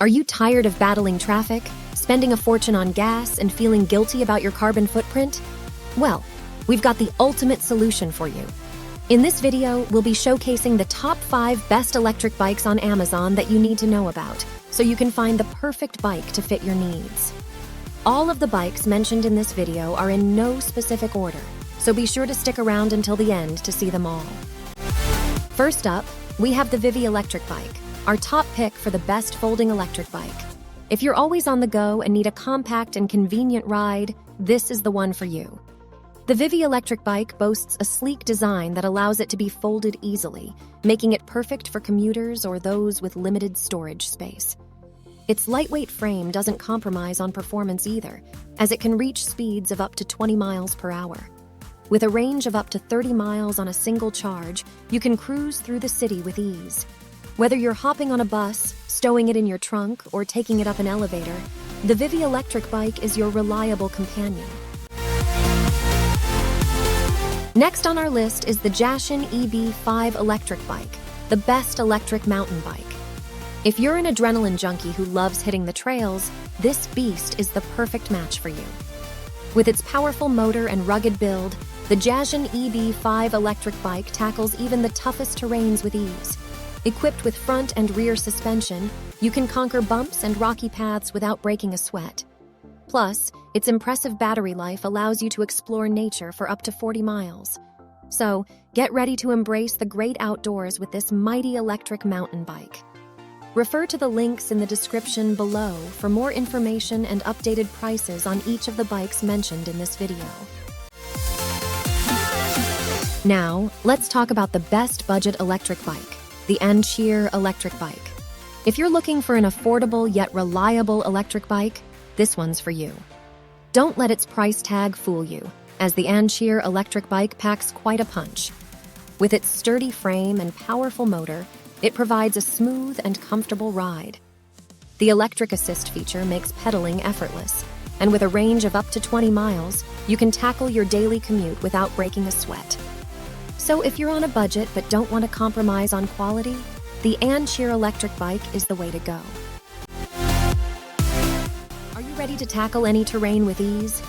Are you tired of battling traffic, spending a fortune on gas, and feeling guilty about your carbon footprint? Well, we've got the ultimate solution for you. In this video, we'll be showcasing the top 5 best electric bikes on Amazon that you need to know about, so you can find the perfect bike to fit your needs. All of the bikes mentioned in this video are in no specific order, so be sure to stick around until the end to see them all. First up, we have the Vivi electric bike, our top pick for the best folding electric bike. If you're always on the go and need a compact and convenient ride, this is the one for you. The Vivi electric bike boasts a sleek design that allows it to be folded easily, making it perfect for commuters or those with limited storage space. Its lightweight frame doesn't compromise on performance either, as it can reach speeds of up to 20 miles per hour. With a range of up to 30 miles on a single charge, you can cruise through the city with ease. Whether you're hopping on a bus, stowing it in your trunk, or taking it up an elevator, the Vivi electric bike is your reliable companion. Next on our list is the Jasion EB5 electric bike, the best electric mountain bike. If you're an adrenaline junkie who loves hitting the trails, this beast is the perfect match for you. With its powerful motor and rugged build, the Jasion EB5 electric bike tackles even the toughest terrains with ease. Equipped with front and rear suspension, you can conquer bumps and rocky paths without breaking a sweat. Plus, its impressive battery life allows you to explore nature for up to 40 miles. So, get ready to embrace the great outdoors with this mighty electric mountain bike. Refer to the links in the description below for more information and updated prices on each of the bikes mentioned in this video. Now, let's talk about the best budget electric bike, the ANCHEER electric bike. If you're looking for an affordable yet reliable electric bike, this one's for you. Don't let its price tag fool you, as the ANCHEER electric bike packs quite a punch. With its sturdy frame and powerful motor, it provides a smooth and comfortable ride. The electric assist feature makes pedaling effortless, and with a range of up to 20 miles, you can tackle your daily commute without breaking a sweat. So if you're on a budget but don't want to compromise on quality, the ANCHEER electric bike is the way to go. Are you ready to tackle any terrain with ease?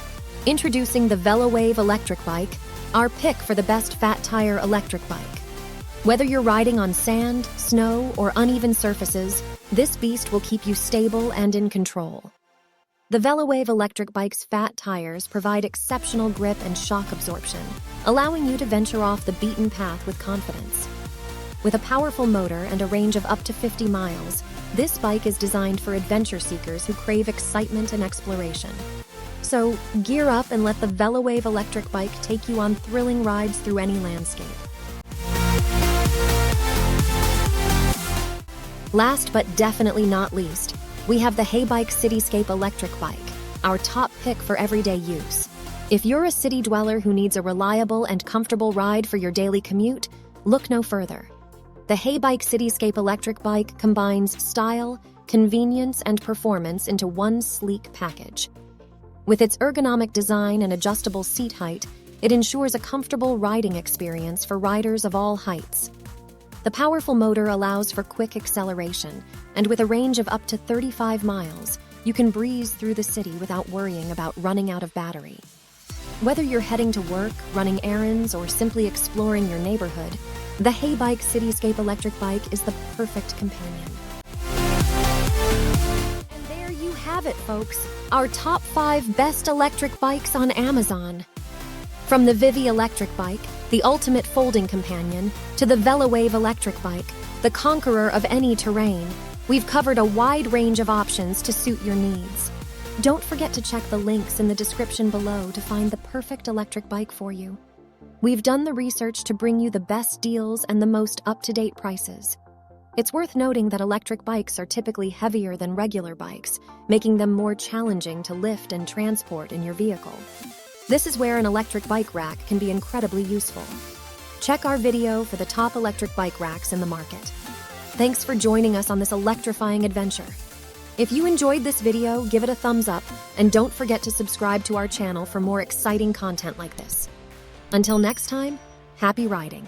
Introducing the VELOWAVE electric bike, our pick for the best fat tire electric bike. Whether you're riding on sand, snow, or uneven surfaces, this beast will keep you stable and in control. The VELOWAVE electric bike's fat tires provide exceptional grip and shock absorption, allowing you to venture off the beaten path with confidence. With a powerful motor and a range of up to 50 miles, this bike is designed for adventure seekers who crave excitement and exploration. So, gear up and let the VELOWAVE electric bike take you on thrilling rides through any landscape. Last but definitely not least, we have the Heybike Cityscape electric bike, our top pick for everyday use. If you're a city dweller who needs a reliable and comfortable ride for your daily commute, look no further. The Heybike Cityscape electric bike combines style, convenience, and performance into one sleek package. With its ergonomic design and adjustable seat height, it ensures a comfortable riding experience for riders of all heights. The powerful motor allows for quick acceleration, and with a range of up to 35 miles, you can breeze through the city without worrying about running out of battery. Whether you're heading to work, running errands, or simply exploring your neighborhood, the Heybike Cityscape electric bike is the perfect companion. And there you have it, folks, our top 5 best electric bikes on Amazon. From the Vivi electric bike, the ultimate folding companion, to the VELOWAVE electric bike, the conqueror of any terrain, we've covered a wide range of options to suit your needs. Don't forget to check the links in the description below to find the perfect electric bike for you. We've done the research to bring you the best deals and the most up-to-date prices. It's worth noting that electric bikes are typically heavier than regular bikes, making them more challenging to lift and transport in your vehicle. This is where an electric bike rack can be incredibly useful. Check our video for the top electric bike racks in the market. Thanks for joining us on this electrifying adventure. If you enjoyed this video, give it a thumbs up, and don't forget to subscribe to our channel for more exciting content like this. Until next time, happy riding!